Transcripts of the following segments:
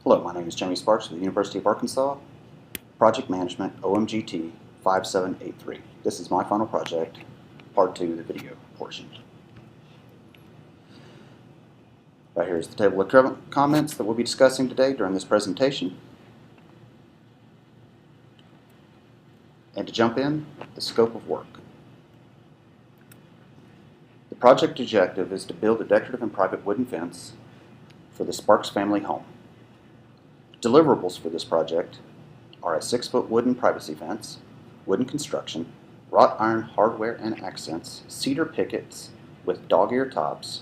Hello, my name is Jamie Sparks with the University of Arkansas, Project Management OMGT 5783. This is my final project, part 2, the video portion. Right here is the table of comments that we'll be discussing today during this presentation. And to jump in, the scope of work. The project objective is to build a decorative and private wooden fence for the Sparks family home. Deliverables for this project are a 6-foot wooden privacy fence, wooden construction, wrought iron hardware and accents, cedar pickets with dog-ear tops,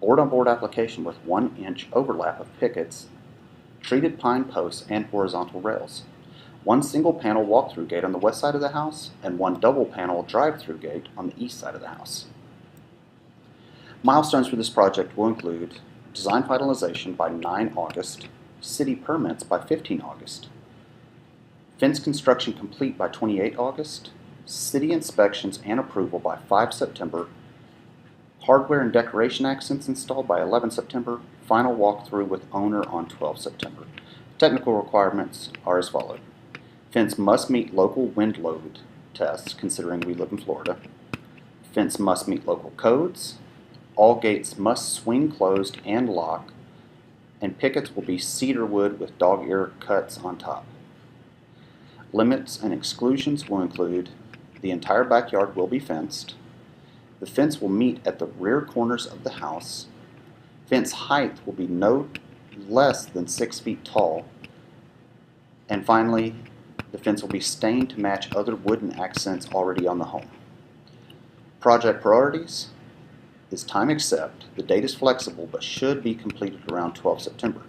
board-on-board application with 1-inch overlap of pickets, treated pine posts, and horizontal rails. 1 single panel walk-through gate on the west side of the house and 1 double panel drive-through gate on the east side of the house. Milestones for this project will include design finalization by 9 August, city permits by 15 August, fence construction complete by 28 August, city inspections and approval by 5 September, hardware and decoration accents installed by 11 September, final walkthrough with owner on 12 September. Technical requirements are as follows. Fence must meet local wind load tests, considering we live in Florida. Fence must meet local codes. All gates must swing closed and lock, and pickets will be cedar wood with dog-ear cuts on top. Limits and exclusions will include the entire backyard will be fenced. The fence will meet at the rear corners of the house. Fence height will be no less than 6 feet tall. And finally, the fence will be stained to match other wooden accents already on the home. Project priorities is time accept. The date is flexible but should be completed around 12 September.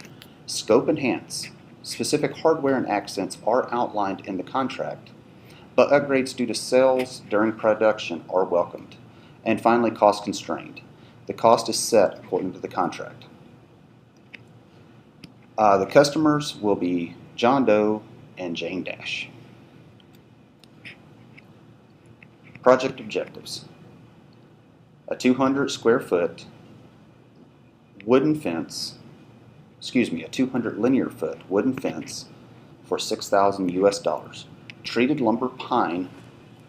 Scope enhance. Specific hardware and accents are outlined in the contract, but upgrades due to sales during production are welcomed. And finally, cost constrained. The cost is set according to the contract. The customers will be John Doe and Jane Dash. Project objectives. A 200 square foot wooden fence, a 200 linear foot wooden fence for $6,000 US. Treated lumber pine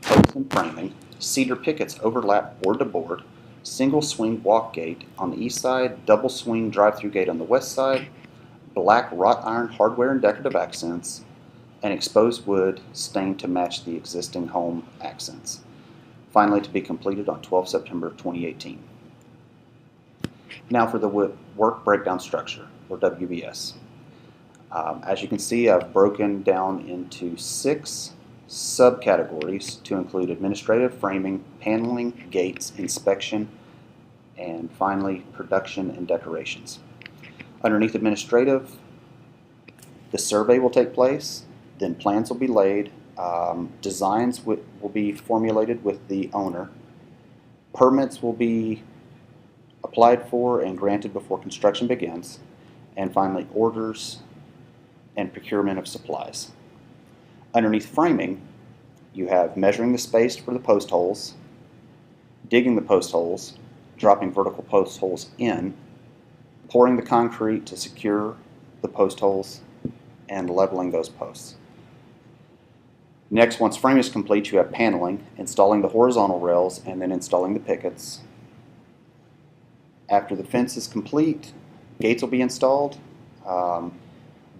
posts and framing, cedar pickets overlap board to board, single swing walk gate on the east side, double swing drive-through gate on the west side, black wrought iron hardware and decorative accents, and exposed wood stained to match the existing home accents. Finally, to be completed on 12 September 2018. Now for the work breakdown structure, or WBS. As you can see, I've broken down into 6 subcategories to include administrative, framing, paneling, gates, inspection, and finally production and decorations. Underneath administrative, the survey will take place, then plans will be laid, designs will be formulated with the owner, permits will be applied for and granted before construction begins, and finally orders and procurement of supplies. Underneath framing, you have measuring the space for the post holes, digging the post holes, dropping vertical post holes in, pouring the concrete to secure the post holes, and leveling those posts. Next, once frame is complete, you have paneling, installing the horizontal rails, and then installing the pickets. After the fence is complete, gates will be installed,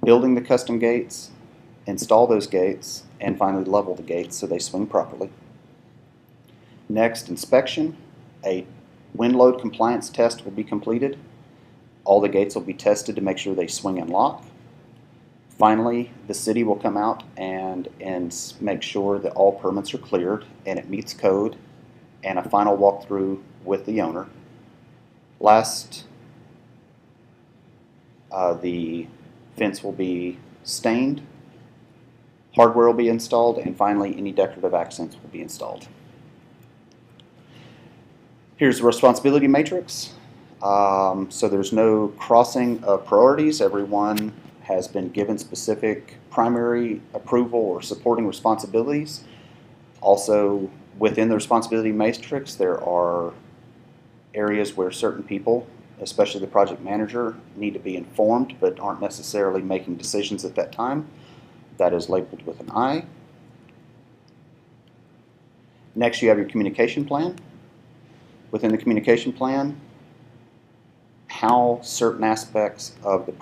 building the custom gates, install those gates, and finally level the gates so they swing properly. Next, inspection. A wind load compliance test will be completed. All the gates will be tested to make sure they swing and lock. Finally, the city will come out and make sure that all permits are cleared and it meets code, and a final walkthrough with the owner. Last, the fence will be stained, hardware will be installed, and finally any decorative accents will be installed. Here's the responsibility matrix. So there's no crossing of priorities. Everyone has been given specific primary approval or supporting responsibilities. Also, within the responsibility matrix, there are areas where certain people especially the project manager, need to be informed but aren't necessarily making decisions at that time. That is labeled with an I. Next, you have your communication plan. Within the communication plan, how certain aspects of the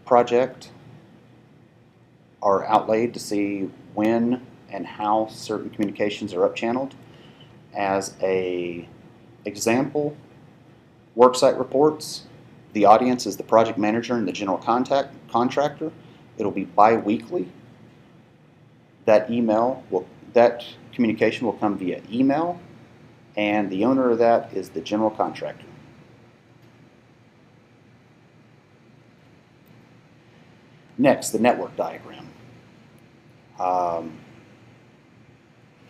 project are outlaid to see when and how certain communications are up-channeled. As a example, worksite reports, the audience is the project manager and the general contractor. It'll be bi-weekly. That communication will come via email, and the owner of that is the general contractor. Next, the network diagram.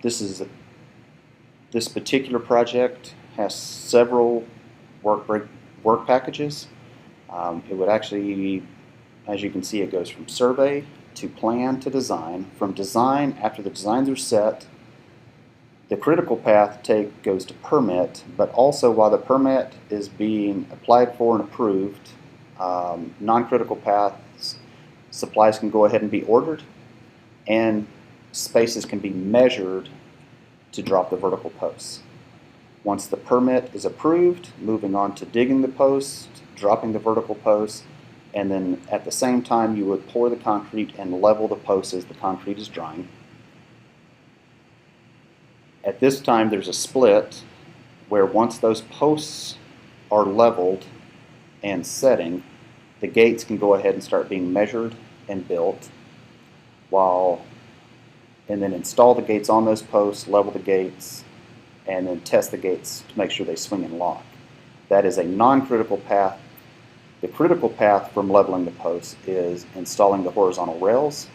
This particular project has several work packages. It would actually, as you can see, it goes from survey to plan to design. From design, after the designs are set, the critical path goes to permit, but also while the permit is being applied for and approved, non-critical paths supplies can go ahead and be ordered, and spaces can be measured to drop the vertical posts. Once the permit is approved, moving on to digging the post, dropping the vertical posts, and then at the same time you would pour the concrete and level the posts as the concrete is drying. At this time there's a split where once those posts are leveled and setting, the gates can go ahead and start being measured and built, and then install the gates on those posts, level the gates, and then test the gates to make sure they swing and lock. That is a non-critical path. The critical path from leveling the posts is installing the horizontal rails,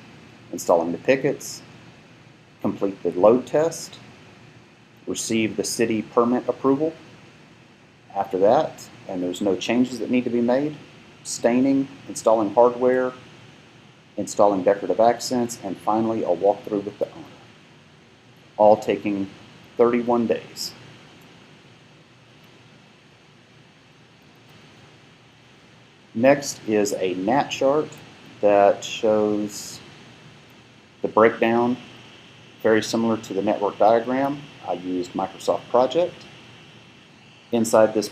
installing the pickets, complete the load test, receive the city permit approval. After that, and there's no changes that need to be made, staining, installing hardware, installing decorative accents, and finally a walkthrough with the owner. All taking 31 days. Next is a NAT chart that shows the breakdown, very similar to the network diagram. I used Microsoft Project. Inside this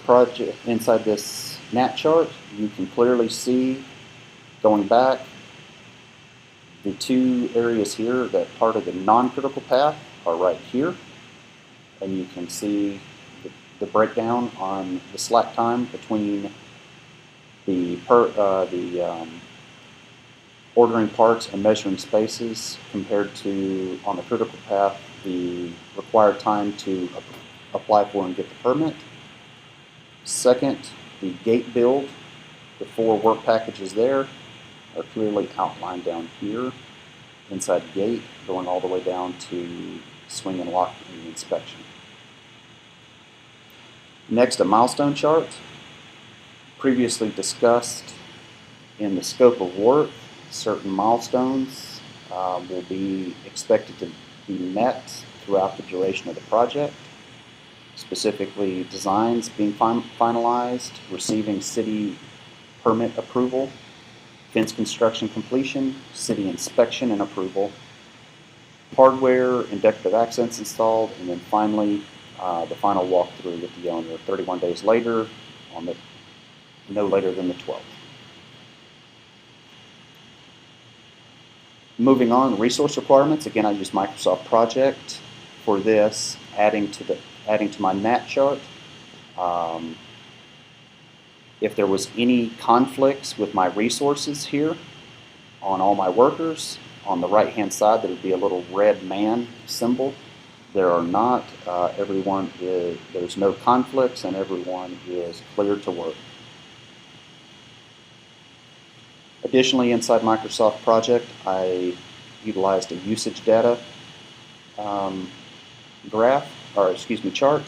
NAT chart, you can clearly see, going back, the two areas here that part of the non-critical path are right here, and you can see the breakdown on the slack time between the ordering parts and measuring spaces compared to, on the critical path, the required time to apply for and get the permit. Second, the gate build, the 4 work packages there are clearly outlined down here inside the gate, going all the way down to swing and lock in the inspection. Next, a milestone chart. Previously discussed in the scope of work, certain milestones will be expected to be met throughout the duration of the project. Specifically, designs being finalized, receiving city permit approval, fence construction completion, city inspection and approval, hardware and decorative accents installed, and then finally the final walkthrough with the owner 31 days later, no later than the 12th. Moving on, resource requirements. Again, I use Microsoft Project for this, adding to my NAT chart. If there was any conflicts with my resources here on all my workers, on the right hand side there would be a little red man symbol. There are not. There's no conflicts and everyone is cleared to work. Additionally, inside Microsoft Project, I utilized a usage data chart.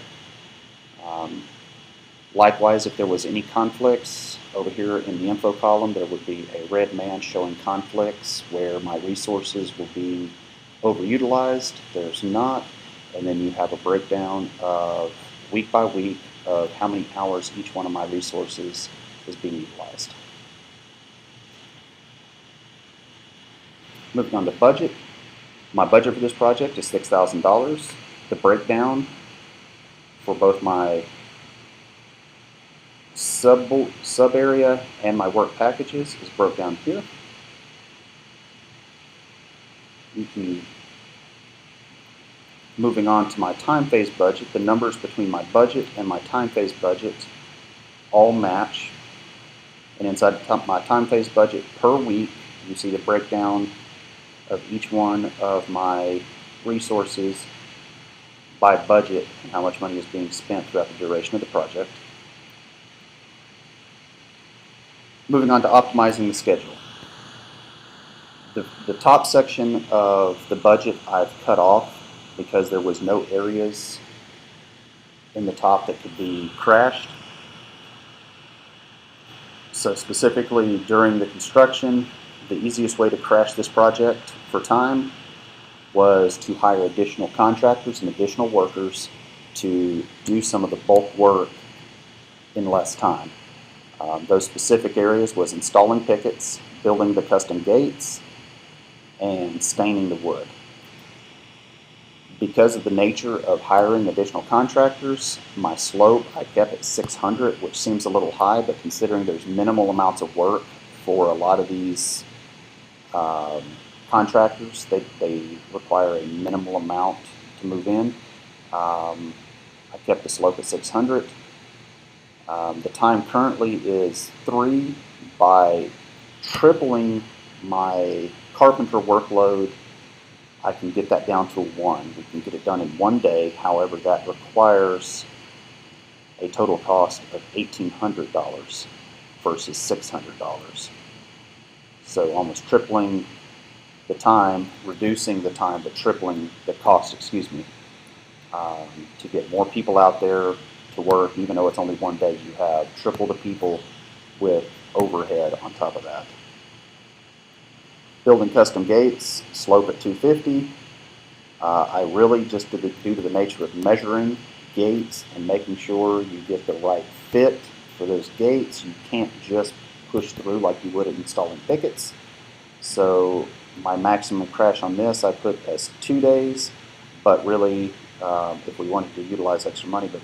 Likewise, if there was any conflicts, over here in the info column there would be a red man showing conflicts where my resources will be overutilized. There's not. And then you have a breakdown of week by week of how many hours each one of my resources is being utilized. Moving on to budget. My budget for this project is $6,000. The breakdown for both my sub area and my work packages is broke down here. Moving on to my time phase budget, the numbers between my budget and my time phase budget all match. And inside my time phase budget per week, you see the breakdown of each one of my resources by budget and how much money is being spent throughout the duration of the project. Moving on to optimizing the schedule. The top section of the budget I've cut off because there was no areas in the top that could be crashed. So specifically during the construction, the easiest way to crash this project for time was to hire additional contractors and additional workers to do some of the bulk work in less time. Those specific areas was installing pickets, building the custom gates, and staining the wood. Because of the nature of hiring additional contractors, my slope I kept at 600, which seems a little high, but considering there's minimal amounts of work for a lot of these contractors, they require a minimal amount to move in. I kept the slope at 600. The time currently is 3. By tripling my carpenter workload, I can get that down to 1. We can get it done in 1 day. However, that requires a total cost of $1,800 versus $600. So almost tripling the time, reducing the time, but tripling the cost, to get more people out there to work. Even though it's only 1 day, you have triple the people with overhead on top of that. Building custom gates, slope at 250. I really just due to the nature of measuring gates and making sure you get the right fit for those gates. You can't just push through like you would at installing pickets. So my maximum crash on this I put as 2 days, but really if we wanted to utilize extra money, but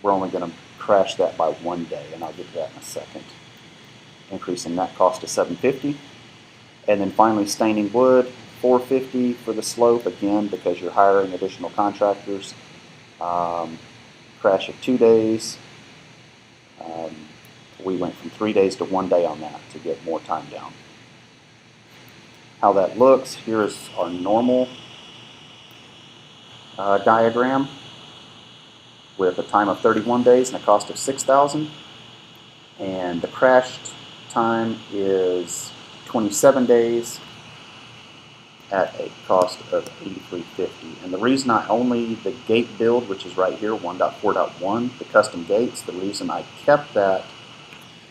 we're only going to crash that by 1 day, and I'll get to that in a second. Increasing that cost to $750. And then finally staining wood, $450 for the slope, again because you're hiring additional contractors. Crash at 2 days. We went from 3 days to 1 day on that to get more time down. How that looks, here is our normal diagram with a time of 31 days and a cost of $6,000. And the crashed time is 27 days at a cost of $83.50. And the reason I only the gate build, which is right here, 1.4.1, the custom gates, the reason I kept that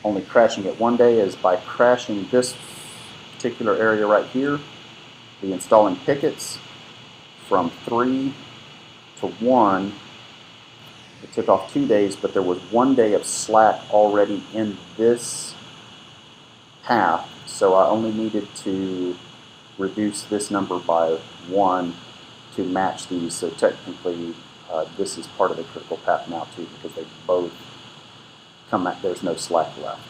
only crashing at 1 day is by crashing this particular area right here, the installing pickets from 3 to 1. It took off 2 days, but there was 1 day of slack already in this path, so I only needed to reduce this number by 1 to match these. So technically, this is part of the critical path now too, because they both come at, there's no slack left.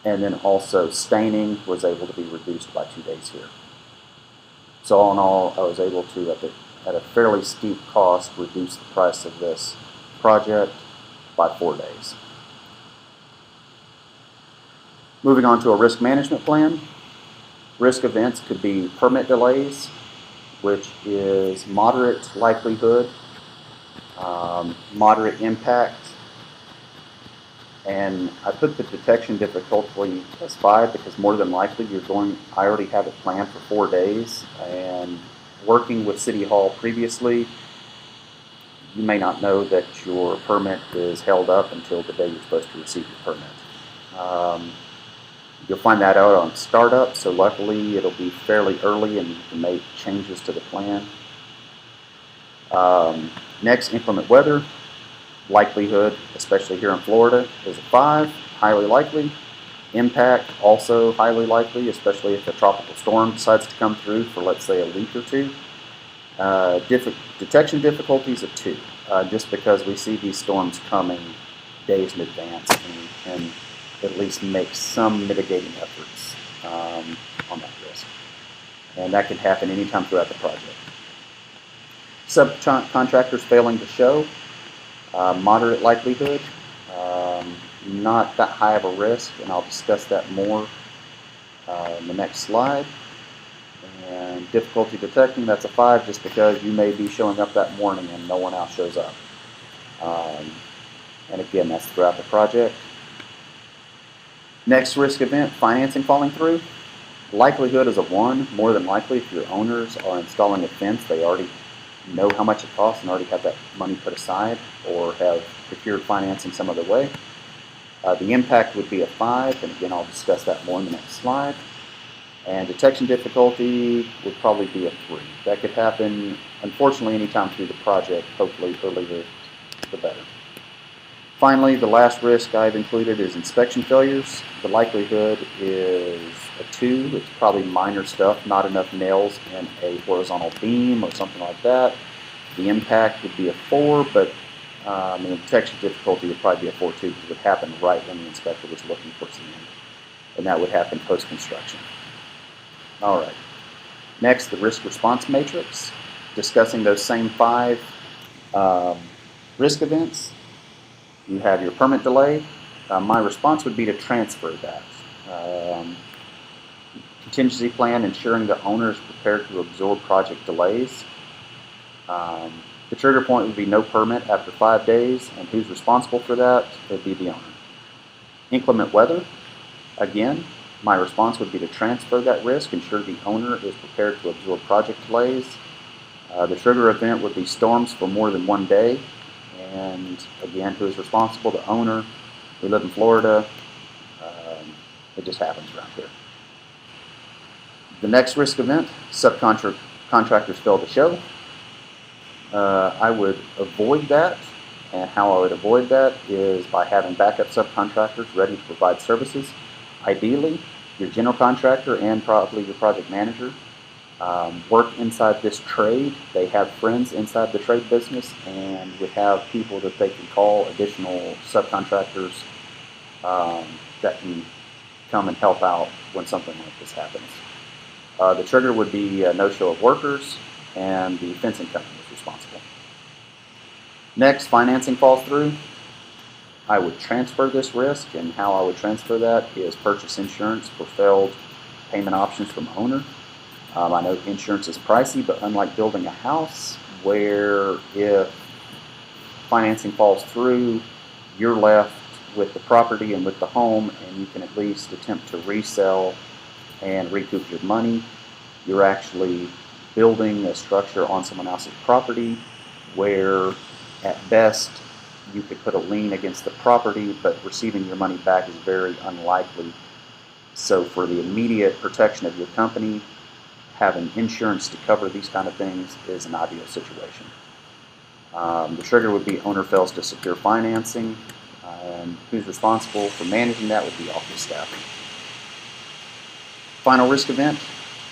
And then also staining was able to be reduced by 2 days here. So all in all, I was able to, at a fairly steep cost, reduce the price of this project by 4 days. Moving on to a risk management plan. Risk events could be permit delays, which is moderate likelihood, moderate impact, and I put the detection difficulty as 5 because more than likely I already have it planned for 4 days, and working with City Hall previously, you may not know that your permit is held up until the day you're supposed to receive your permit. You'll find that out on startup, so luckily it'll be fairly early and you can make changes to the plan. Next, inclement weather. Likelihood, especially here in Florida, is a 5, highly likely. Impact, also highly likely, especially if a tropical storm decides to come through for, let's say, a week or two. Detection difficulties, a 2, just because we see these storms coming days in advance and at least make some mitigating efforts on that risk. And that can happen anytime throughout the project. Subcontractors failing to show, moderate likelihood, not that high of a risk, and I'll discuss that more in the next slide. And difficulty detecting, that's a 5, just because you may be showing up that morning and no one else shows up. And again, that's throughout the project. Next risk event, financing falling through. Likelihood is a 1. More than likely, if your owners are installing a fence, they already know how much it costs and already have that money put aside or have procured financing some other way. The impact would be a 5, and again, I'll discuss that more in the next slide. And detection difficulty would probably be a 3. That could happen, unfortunately, anytime through the project. Hopefully, earlier the better. Finally, the last risk I've included is inspection failures. The likelihood is a 2. It's probably minor stuff, not enough nails in a horizontal beam or something like that. The impact would be a 4, but the detection difficulty would probably be a 4 too, because it would happen right when the inspector was looking towards the end. And that would happen post-construction. All right. Next, the risk response matrix, discussing those same 5 risk events. You have your permit delay. My response would be to transfer that. Contingency plan, ensuring the owner is prepared to absorb project delays. The trigger point would be no permit after 5 days, and who's responsible for that? It would be the owner. Inclement weather, again, my response would be to transfer that risk, ensure the owner is prepared to absorb project delays. The trigger event would be storms for more than 1 day, and again, who is responsible? The owner. We live in Florida. It just happens around here. The next risk event, subcontractors fail to show. I would avoid that, and how I would avoid that is by having backup subcontractors ready to provide services. Ideally, your general contractor and probably your project manager work inside this trade. They have friends inside the trade business and would have people that they can call, additional subcontractors that can come and help out when something like this happens. The trigger would be no show of workers, and the fencing company is responsible. Next, financing falls through. I would transfer this risk, and how I would transfer that is purchase insurance for failed payment options from owner. I know insurance is pricey, but unlike building a house, where if financing falls through, you're left with the property and with the home, and you can at least attempt to resell and recoup your money. You're actually building a structure on someone else's property where at best you could put a lien against the property, but receiving your money back is very unlikely. So for the immediate protection of your company, having insurance to cover these kind of things is an ideal situation. The trigger would be owner fails to secure financing, and who's responsible for managing that would be office staff. Final risk event,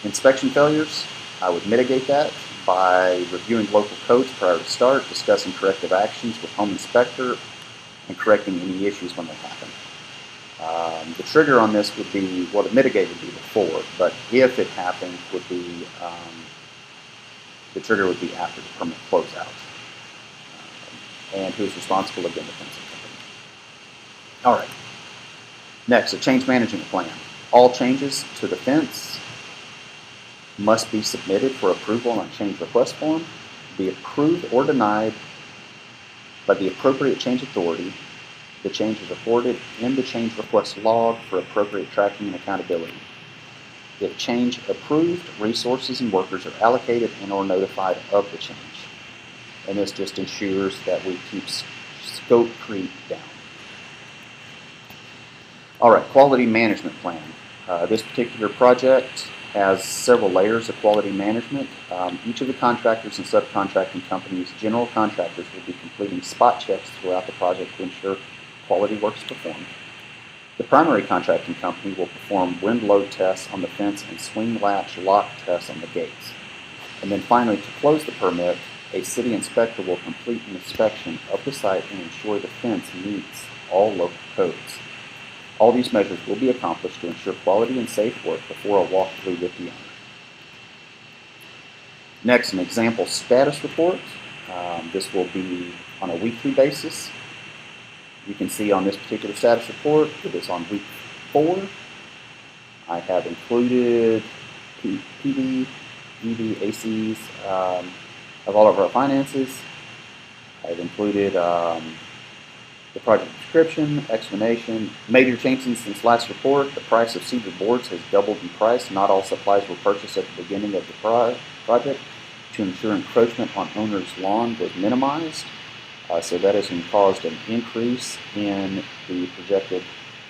inspection failures. I would mitigate that by reviewing local codes prior to start, discussing corrective actions with home inspector, and correcting any issues when they happen. The trigger on this would be, well, to mitigate would be before, but if it happened, would be the trigger would be after the permit closeout. And who's responsible? Again, the fencing company. All right. Next, a change management plan. All changes to the fence must be submitted for approval on a change request form, be approved or denied by the appropriate change authority. The change is reported in the change request log for appropriate tracking and accountability. If change approved, resources and workers are allocated and or notified of the change. And this just ensures that we keep scope creep down. All right, quality management plan. This particular project has several layers of quality management. Each of the contractors and subcontracting companies, general contractors, will be completing spot checks throughout the project to ensure quality work is performed. The primary contracting company will perform wind load tests on the fence and swing latch lock tests on the gates. And then finally, to close the permit, a city inspector will complete an inspection of the site and ensure the fence meets all local codes. All these measures will be accomplished to ensure quality and safe work before a walkthrough with the owner. Next, an example status report. This will be on a weekly basis. You can see on this particular status report, it is on week 4. I have included PD, EV, ACs of all of our finances. I've included the project description, explanation, major changes since last report. The price of cedar boards has doubled in price. Not all supplies were purchased at the beginning of the project to ensure encroachment on owner's lawn was minimized. So that has caused an increase in the projected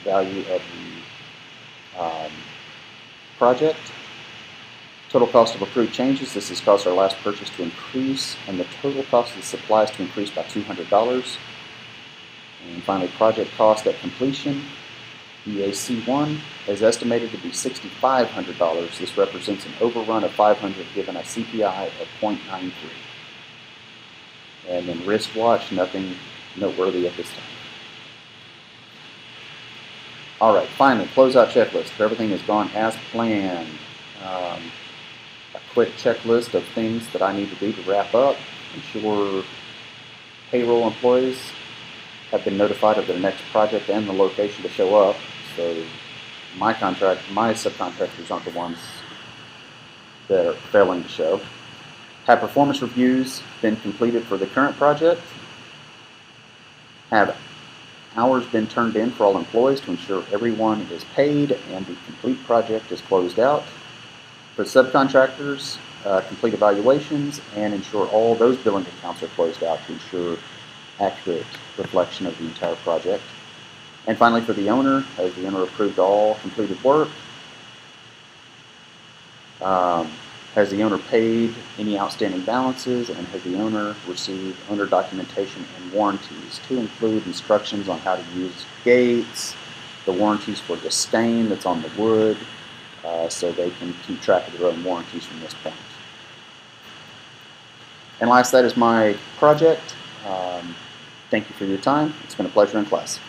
value of the project. Total cost of approved changes. This has caused our last purchase to increase and the total cost of the supplies to increase by $200. And finally, project cost at completion. EAC1 is estimated to be $6,500. This represents an overrun of $500 given a CPI of 0.93. And then wristwatch, nothing noteworthy at this time. All right, finally, closeout checklist. If everything has gone as planned, a quick checklist of things that I need to do to wrap up. Ensure payroll employees have been notified of their next project and the location to show up. So my subcontractors aren't the ones that are failing to show. Have performance reviews been completed for the current project? Have hours been turned in for all employees to ensure everyone is paid and the complete project is closed out? For subcontractors, complete evaluations and ensure all those billing accounts are closed out to ensure accurate reflection of the entire project. And finally, for the owner, has the owner approved all completed work? Has the owner paid any outstanding balances? And has the owner received owner documentation and warranties to include instructions on how to use gates, the warranties for the stain that's on the wood, so they can keep track of their own warranties from this point. And last, that is my project. Thank you for your time. It's been a pleasure in class.